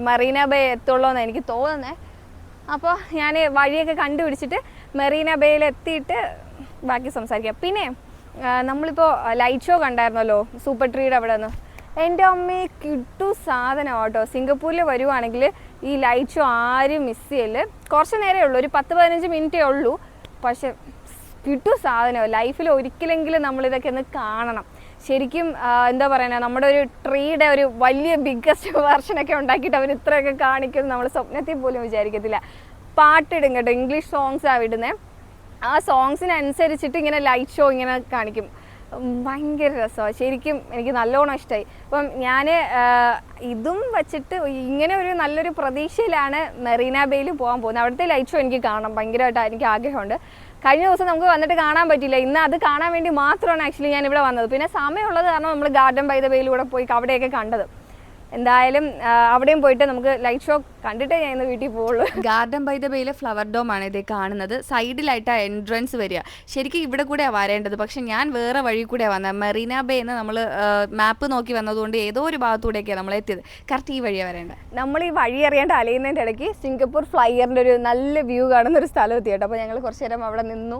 മറീന ബേ എത്തുള്ളൂ എന്നാണ് എനിക്ക് തോന്നുന്നത്. അപ്പോൾ ഞാൻ വഴിയൊക്കെ കണ്ടുപിടിച്ചിട്ട് മറീന ബേയിൽ എത്തിയിട്ട് ബാക്കി സംസാരിക്കാം. പിന്നെ നമ്മളിപ്പോൾ ലൈറ്റ് ഷോ കണ്ടായിരുന്നല്ലോ സൂപ്പർ ട്രീയുടെ അവിടെ നിന്ന്. എൻ്റെ അമ്മയെ കിട്ടു സാധനം കേട്ടോ. സിംഗപ്പൂരിൽ വരുവാണെങ്കിൽ ഈ ലൈറ്റ് ഷോ ആരും മിസ് ചെയ്യല്. കുറച്ച് നേരമേ ഉള്ളൂ, ഒരു 10-15 മിനിറ്റേ ഉള്ളൂ. പക്ഷെ കിട്ടു സാധനം. ലൈഫിൽ ഒരിക്കലെങ്കിലും നമ്മളിതൊക്കെ ഒന്ന് കാണണം. ശരിക്കും എന്താ പറയുക, നമ്മുടെ ഒരു ട്രീയുടെ ഒരു വലിയ ബിഗ്ഗസ്റ്റ് വെർഷനൊക്കെ ഉണ്ടാക്കിയിട്ട് അവർ ഇത്രയൊക്കെ കാണിക്കും നമ്മൾ സ്വപ്നത്തിൽ പോലും വിചാരിക്കത്തില്ല. പാട്ടിടും കേട്ടോ, ഇംഗ്ലീഷ് സോങ്സാണ് വിടുന്നത്. ആ സോങ്സിനനുസരിച്ചിട്ട് ഇങ്ങനെ ലൈറ്റ് ഷോ ഇങ്ങനെ കാണിക്കും. ഭയങ്കര രസമാണ്. ശരിക്കും എനിക്ക് നല്ലോണം ഇഷ്ടമായി. അപ്പം ഞാൻ ഇതും വച്ചിട്ട് ഇങ്ങനെ ഒരു നല്ലൊരു പ്രതീക്ഷയിലാണ് മെറീന ബേയിൽ പോകാൻ പോകുന്നത്. അവിടുത്തെ ലൈറ്റ് ഷോ എനിക്ക് കാണണം ഭയങ്കരമായിട്ട് എനിക്ക് ആഗ്രഹമുണ്ട്. കഴിഞ്ഞ ദിവസം നമുക്ക് വന്നിട്ട് കാണാൻ പറ്റില്ല. ഇന്ന് അത് കാണാൻ വേണ്ടി മാത്രമാണ് ആക്ച്വലി ഞാനിവിടെ വന്നത്. പിന്നെ സമയമുള്ളത് കാരണം നമ്മൾ ഗാർഡൻ ബൈ ദ ബേയിലൂടെ പോയി അവിടെയൊക്കെ കണ്ടത്. എന്തായാലും അവിടെയും പോയിട്ട് നമുക്ക് ലൈറ്റ് ഷോ കണ്ടിട്ടേ ഞാൻ ഇന്ന് വീട്ടിൽ പോവുള്ളൂ. ഗാർഡൻ ബൈ ദ ബേയിലെ ഫ്ലവർ ഡോം ആണ് ഇത് കാണുന്നത്. സൈഡിലായിട്ടാണ് എൻട്രൻസ് വരിക. ശരിക്കും ഇവിടെ കൂടെയാണ് വരേണ്ടത്, പക്ഷെ ഞാൻ വേറെ വഴി കൂടെയാണ് വന്നത്. മെറീന ബേ എന്ന് നമ്മൾ മാപ്പ് നോക്കി വന്നതുകൊണ്ട് ഏതോ ഒരു ഭാഗത്തൂടെയൊക്കെയാണ് നമ്മൾ എത്തിയത്. കറക്റ്റ് ഈ വഴിയാണ് വരേണ്ടത്. നമ്മൾ ഈ വഴി അറിയാണ്ട് അലയുന്നതിൻ്റെ ഇടയ്ക്ക് സിംഗപ്പൂർ ഫ്ലൈയറിൻ്റെ ഒരു നല്ല വ്യൂ കാണുന്ന ഒരു സ്ഥലം എത്തി കേട്ടോ. അപ്പോൾ ഞങ്ങൾ കുറച്ച് നേരം അവിടെ നിന്നു.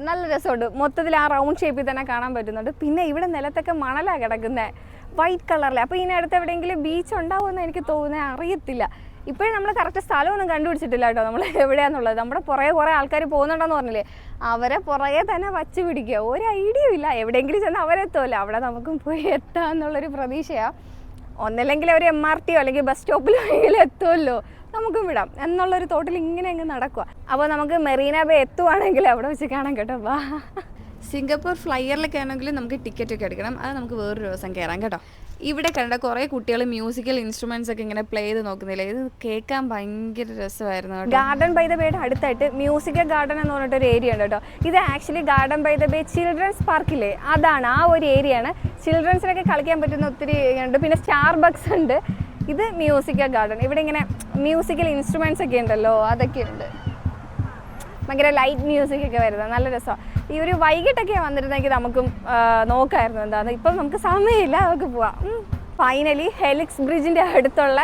നല്ല രസമുണ്ട്. മൊത്തത്തിൽ ആ റൗണ്ട് ഷേപ്പിൽ തന്നെ കാണാൻ പറ്റുന്നുണ്ട്. പിന്നെ ഇവിടെ നിലത്തൊക്കെ മണലാണ് കിടക്കുന്നത്. വൈറ്റ് കളറിൽ. അപ്പോൾ ഇതിനടുത്ത് എവിടെയെങ്കിലും ബീച്ച് ഉണ്ടാവുമെന്ന് എനിക്ക് തോന്നുന്നത്, അറിയത്തില്ല. ഇപ്പോഴും നമ്മൾ കറക്റ്റ് സ്ഥലമൊന്നും കണ്ടുപിടിച്ചിട്ടില്ല കേട്ടോ, നമ്മൾ എവിടെയാണെന്നുള്ളത്. നമ്മുടെ പുറകെ കുറേ ആൾക്കാർ പോകുന്നുണ്ടെന്ന് പറഞ്ഞില്ലേ, അവരെ പുറകെ തന്നെ വച്ച് പിടിക്കുക. ഒരു ഐഡിയ ഇല്ല, എവിടെയെങ്കിലും ചെന്ന് അവരെത്തുമല്ലോ, അവിടെ നമുക്കും പോയി എത്താം എന്നുള്ളൊരു പ്രതീക്ഷയാണ്. ഒന്നല്ലെങ്കിൽ ഒരു MRT അല്ലെങ്കിൽ ബസ് സ്റ്റോപ്പിലോ എത്തുമല്ലോ, നമുക്കും വിടാം എന്നുള്ളൊരു തോട്ടിൽ ഇങ്ങനെ അങ്ങ് നടക്കുക. അപ്പോൾ നമുക്ക് മെറീന ബേ എത്തുവാണെങ്കിൽ അവിടെ വെച്ച് കാണാം കേട്ടോ. വാ. സിംഗപ്പൂർ ഫ്ലൈയറിലൊക്കെ ആണെങ്കിൽ നമുക്ക് ടിക്കറ്റ് ഒക്കെ എടുക്കണം, അത് നമുക്ക് വേറൊരു ദിവസം കയറാം കേട്ടോ. ഇവിടെ കണ്ട കുറേ കുട്ടികൾ മ്യൂസിക്കൽ ഇൻസ്ട്രുമെന്റ്സ് ഒക്കെ ഇങ്ങനെ പ്ലേ ചെയ്ത് നോക്കുന്നില്ല, ഇത് കേൾക്കാൻ ഭയങ്കര രസമായിരുന്നു. ഗാർഡൻ ബൈ ദ ബേയുടെ അടുത്തായിട്ട് മ്യൂസിക്കൽ ഗാർഡൻ എന്ന് പറഞ്ഞിട്ടൊരു ഏരിയ ഉണ്ട് കേട്ടോ. ഇത് actually garden by the bay children's പാർക്കില്ലേ, അതാണ്, ആ ഒരു ഏരിയയാണ്. ചിൽഡ്രൻസിനൊക്കെ കളിക്കാൻ പറ്റുന്ന ഒത്തിരി ഉണ്ട്. പിന്നെ സ്റ്റാർബക്സ് ഉണ്ട്. ഇത് മ്യൂസിക്കൽ ഗാർഡൻ. ഇവിടെ ഇങ്ങനെ മ്യൂസിക്കൽ ഇൻസ്ട്രുമെന്റ്സ് ഒക്കെ ഉണ്ടല്ലോ, അതൊക്കെ ഉണ്ട്. ഭയങ്കര ലൈറ്റ് മ്യൂസിക് ഒക്കെ വരുന്നത് നല്ല രസമാണ്. ഈ ഒരു വൈകിട്ടൊക്കെ വന്നിരുന്നെങ്കിൽ നമുക്കും നോക്കായിരുന്നു എന്താണ്. ഇപ്പം നമുക്ക് സമയമില്ല, നമുക്ക് പോവാം. ഫൈനലി ഹെലിക്സ് ബ്രിഡ്ജിൻ്റെ അടുത്തുള്ള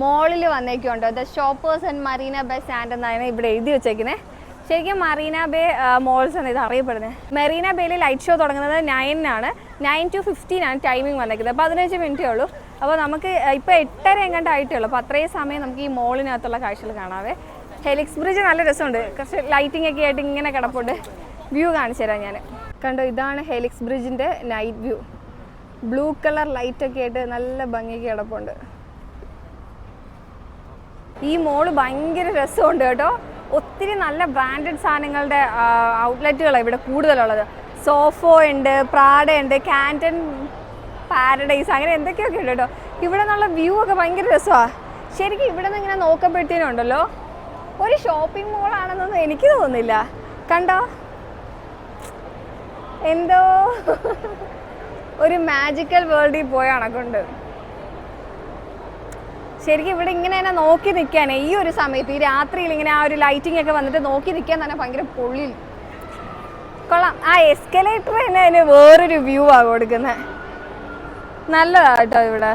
മോളിൽ വന്നേക്കുണ്ടോ. The shoppers and Marina Bay sand എന്നാണ് ഇവിടെ എഴുതി വെച്ചേക്കുന്നത്. ശരിക്കും മറീന ബേ മോൾസ് ആണ് ഇത് അറിയപ്പെടുന്നത്. മെറീന ബേയിൽ ലൈറ്റ് ഷോ തുടങ്ങുന്നത് 9-നാണ്. 9 to 15 ടൈമിംഗ് വന്നേക്കുന്നത്. 15 മിനിറ്റേ ഉള്ളൂ. അപ്പോൾ നമുക്ക് ഇപ്പോൾ 8:30 എങ്ങാണ്ട് ആയിട്ടേ ഉള്ളൂ. അപ്പോൾ അത്രയും സമയം നമുക്ക് ഈ മോളിനകത്തുള്ള കാഴ്ചകൾ കാണാവേ. ഹെലിക്സ് ബ്രിഡ്ജ് നല്ല രസമുണ്ട്, കുറച്ച് ലൈറ്റിംഗ് ഒക്കെ ആയിട്ട് ഇങ്ങനെ കിടപ്പുണ്ട്. വ്യൂ കാണിച്ചു തരാം ഞാൻ. കണ്ടോ, ഇതാണ് ഹെലിക്സ് ബ്രിഡ്ജിൻ്റെ നൈറ്റ് വ്യൂ. ബ്ലൂ കളർ ലൈറ്റൊക്കെ ആയിട്ട് നല്ല ഭംഗിക്ക് കിടപ്പുണ്ട്. ഈ മോള് ഭയങ്കര രസമുണ്ട് കേട്ടോ. ഒത്തിരി നല്ല ബ്രാൻഡഡ് സാധനങ്ങളുടെ ഔട്ട്ലെറ്റുകളാണ് ഇവിടെ കൂടുതലുള്ളത്. സോഫോ ഉണ്ട്, പ്രാഡ ഉണ്ട്, കാൻറ്റൺ പാരഡൈസ്, അങ്ങനെ എന്തൊക്കെയൊക്കെ ഉണ്ട് കേട്ടോ. ഇവിടെ നിന്നുള്ള വ്യൂ ഒക്കെ ഭയങ്കര രസമാണ്. ശരിക്കും ഇവിടെ നിന്ന് ഇങ്ങനെ നോക്കുമ്പോഴത്തേനും ഉണ്ടല്ലോ, ഒരു ഷോപ്പിംഗ് മോളാണെന്നൊന്നും എനിക്ക് തോന്നുന്നില്ല. കണ്ടോ, എന്തോ ഒരു മാജിക്കൽ വേൾഡിൽ പോയ കണക്കുണ്ട്. ശരിക്കും ഇവിടെ ഇങ്ങനെ തന്നെ നോക്കി നിൽക്കാനേ, ഈ ഒരു സമയത്ത് ഈ രാത്രിയിൽ ഇങ്ങനെ ആ ഒരു ലൈറ്റിംഗ് ഒക്കെ വന്നിട്ട് നോക്കി നിൽക്കാൻ തന്നെ ഭയങ്കര പൊള്ളിൽ കൊള്ളാം. ആ എസ്കലേറ്റർ തന്നെ അതിന് വേറൊരു വ്യൂ ആണ് കൊടുക്കുന്നത്. നല്ലതാണ് കേട്ടോ. ഇവിടെ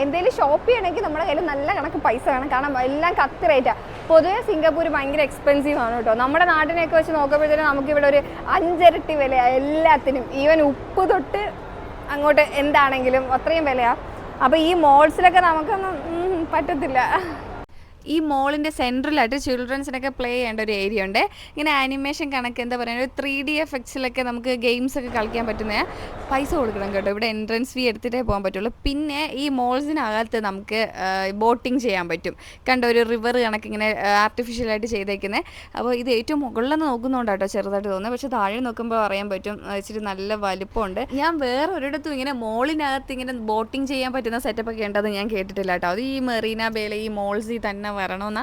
എന്തെങ്കിലും ഷോപ്പ് ചെയ്യണമെങ്കിൽ നമ്മുടെ കയ്യിൽ നല്ല കണക്ക് പൈസ വേണം, കാരണം എല്ലാം കത്തി റേറ്റാണ്. പൊതുവെ സിംഗപ്പൂർ ഭയങ്കര എക്സ്പെൻസീവ് ആണ് കേട്ടോ. നമ്മുടെ നാട്ടിനെയൊക്കെ വെച്ച് നോക്കുമ്പോഴത്തേനും നമുക്കിവിടെ ഒരു 5 ഇരട്ടി വിലയാണ് എല്ലാത്തിനും. ഈവൻ ഉപ്പ് തൊട്ട് അങ്ങോട്ട് എന്താണെങ്കിലും അത്രയും വിലയാണ്. അപ്പോൾ ഈ മോൾസിലൊക്കെ നമുക്കൊന്നും പറ്റത്തില്ല. ഈ മോളിൻ്റെ സെൻട്രലായിട്ട് ചിൽഡ്രൻസിനൊക്കെ പ്ലേ ചെയ്യേണ്ട ഒരു ഏരിയ ഉണ്ട്. ഇങ്ങനെ ആനിമേഷൻ കണക്ക് എന്താ പറയുക, ഒരു 3D എഫക്ട്സിലൊക്കെ നമുക്ക് ഗെയിംസ് ഒക്കെ കളിക്കാൻ പറ്റുന്ന പൈസ കൊടുക്കണം കേട്ടോ. ഇവിടെ എൻട്രൻസ് ഫീ എടുത്തിട്ടേ പോകാൻ പറ്റുള്ളൂ. പിന്നെ ഈ മോൾസിനകത്ത് നമുക്ക് ബോട്ടിങ് ചെയ്യാൻ പറ്റും. കണ്ടോ, ഒരു റിവർ കണക്ക് ഇങ്ങനെ ആർട്ടിഫിഷ്യലായിട്ട് ചെയ്തേക്കുന്നത്. അപ്പോൾ ഇത് ഏറ്റവും മുകളിൽ നിന്ന് നോക്കുന്നുണ്ട് കേട്ടോ ചെറുതായിട്ട് തോന്നുന്നത്, പക്ഷേ താഴെ നോക്കുമ്പോൾ അറിയാൻ പറ്റും ഇച്ചിരി നല്ല വലുപ്പമുണ്ട്. ഞാൻ വേറെ ഒരിടത്തും ഇങ്ങനെ മോളിനകത്ത് ഇങ്ങനെ ബോട്ടിങ് ചെയ്യാൻ പറ്റുന്ന സെറ്റപ്പൊക്കെ ഉണ്ടെന്ന് ഞാൻ കേട്ടിട്ടില്ല കേട്ടോ. അത് ഈ മെറീന ബേയിലെ ഈ മോൾസിൽ തന്നെ വരണമെന്നാ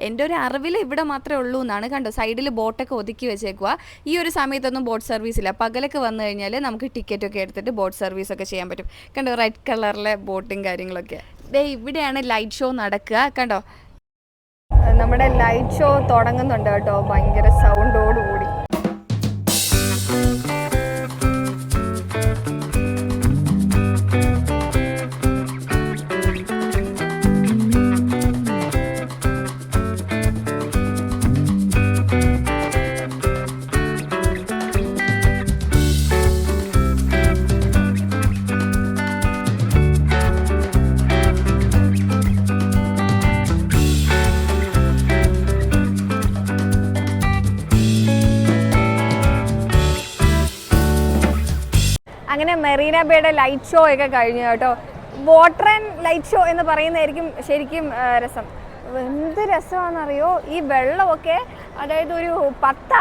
എൻ്റെ ഒരു അറിവിൽ ഇവിടെ മാത്രമേ ഉള്ളൂ എന്നാണ്. കണ്ടോ, സൈഡിൽ ബോട്ടൊക്കെ ഒതുക്കി വെച്ചേക്കുക. ഈ ഒരു സമയത്തൊന്നും ബോട്ട് സർവീസ് ഇല്ല. പകലൊക്കെ വന്നു കഴിഞ്ഞാൽ നമുക്ക് ടിക്കറ്റൊക്കെ എടുത്തിട്ട് ബോട്ട് സർവീസൊക്കെ ചെയ്യാൻ പറ്റും. കണ്ടോ, റെഡ് കളറിലെ ബോട്ടും കാര്യങ്ങളൊക്കെ. ഇവിടെയാണ് ലൈറ്റ് ഷോ നടക്കുക. കണ്ടോ, നമ്മുടെ ലൈറ്റ് ഷോ തുടങ്ങുന്നുണ്ട് കേട്ടോ, ഭയങ്കര സൗണ്ടോടുകൂടി. അങ്ങനെ മെറീന ബേയുടെ ലൈറ്റ് ഷോ ഒക്കെ കഴിഞ്ഞു കേട്ടോ. വാട്ടർ ആൻഡ് ലൈറ്റ് ഷോ എന്ന് പറയുന്നതായിരിക്കും ശരിക്കും രസം. എന്ത് രസമാണെന്നറിയോ, ഈ വെള്ളമൊക്കെ, അതായത് ഒരു 10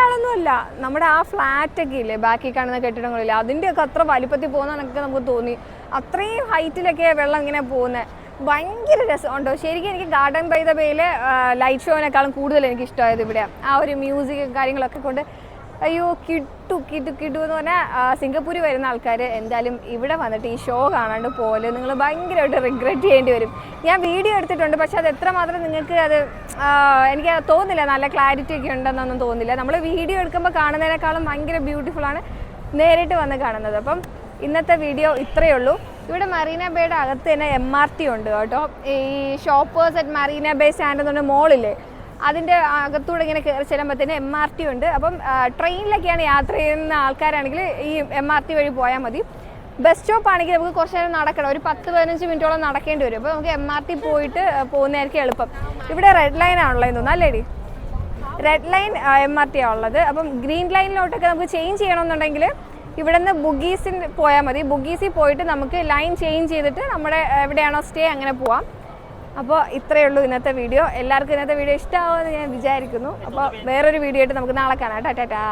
ആളൊന്നും അല്ല, നമ്മുടെ ആ ഫ്ലാറ്റൊക്കെ ഇല്ലേ, ബാക്കി കാണുന്ന കെട്ടിടങ്ങളില്ലേ, അതിൻ്റെയൊക്കെ അത്ര വലിപ്പത്തിൽ പോകുന്നതൊക്കെ നമുക്ക് തോന്നി. അത്രയും ഹൈറ്റിലൊക്കെ വെള്ളം ഇങ്ങനെ പോകുന്നത് ഭയങ്കര രസമുണ്ടോ. ശരിക്കും എനിക്ക് ഗാർഡൻ ബൈ ദ ബേയിലെ ലൈറ്റ് ഷോനേക്കാളും കൂടുതൽ എനിക്ക് ഇഷ്ടമായത് ഇവിടെ ആ ഒരു മ്യൂസിക് കാര്യങ്ങളൊക്കെ കൊണ്ട്. അയ്യോ, കിട്ടു എന്ന് പറഞ്ഞാൽ സിംഗപ്പൂരിൽ വരുന്ന ആൾക്കാർ എന്തായാലും ഇവിടെ വന്നിട്ട് ഈ ഷോ കാണാണ്ട് പോലെ നിങ്ങൾ ഭയങ്കരമായിട്ട് റിഗ്രറ്റ് ചെയ്യേണ്ടി വരും. ഞാൻ വീഡിയോ എടുത്തിട്ടുണ്ട്, പക്ഷെ അത് എത്രമാത്രം നിങ്ങൾക്ക് അത് എനിക്ക് തോന്നുന്നില്ല, നല്ല ക്ലാരിറ്റി ഒക്കെ ഉണ്ടെന്നൊന്നും തോന്നുന്നില്ല. നമ്മൾ വീഡിയോ എടുക്കുമ്പോൾ കാണുന്നതിനേക്കാളും ഭയങ്കര ബ്യൂട്ടിഫുള്ളാണ് നേരിട്ട് വന്ന് കാണുന്നത്. അപ്പം ഇന്നത്തെ വീഡിയോ ഇത്രയേ ഉള്ളൂ. ഇവിടെ മറീന ബേയുടെ അകത്ത് തന്നെ MRT ഉണ്ട് കേട്ടോ. ഈ shoppers at Marina Bay sand എന്ന് പറഞ്ഞ മോളില്ലേ, അതിൻ്റെ അകത്തൂടെ ഇങ്ങനെ കയറി ചെല്ലുമ്പോഴത്തേന് MRT ഉണ്ട്. അപ്പം ട്രെയിനിലൊക്കെയാണ് യാത്ര ചെയ്യുന്ന ആൾക്കാരാണെങ്കിൽ ഈ MRT വഴി പോയാൽ മതി. ബസ് സ്റ്റോപ്പ് ആണെങ്കിൽ നമുക്ക് കുറച്ച് നേരം നടക്കണം, ഒരു 10-15 മിനിറ്റോളം നടക്കേണ്ടി വരും. അപ്പോൾ നമുക്ക് MRT പോയിട്ട് പോകുന്നതായിരിക്കും എളുപ്പം. ഇവിടെ റെഡ് ലൈൻ ആണല്ലോ എന്ന് തോന്നുന്നു അല്ലേടി? റെഡ് ലൈൻ MRT ആണുള്ളത്. അപ്പം ഗ്രീൻ ലൈനിലോട്ടൊക്കെ നമുക്ക് ചേഞ്ച് ചെയ്യണമെന്നുണ്ടെങ്കിൽ ഇവിടെ നിന്ന് ബുഗീസിൽ പോയാൽ മതി. ബുഗീസിൽ പോയിട്ട് നമുക്ക് ലൈൻ ചേഞ്ച് ചെയ്തിട്ട് നമ്മുടെ എവിടെയാണോ സ്റ്റേ അങ്ങനെ പോവാം. അപ്പോൾ ഇത്രയേ ഉള്ളൂ ഇന്നത്തെ വീഡിയോ. എല്ലാവർക്കും ഇന്നത്തെ വീഡിയോ ഇഷ്ടമാവുമെന്ന് ഞാൻ വിചാരിക്കുന്നു. അപ്പോൾ വേറൊരു വീഡിയോ ആയിട്ട് നമുക്ക് നാളെ കാണാം. ടാറ്റാ.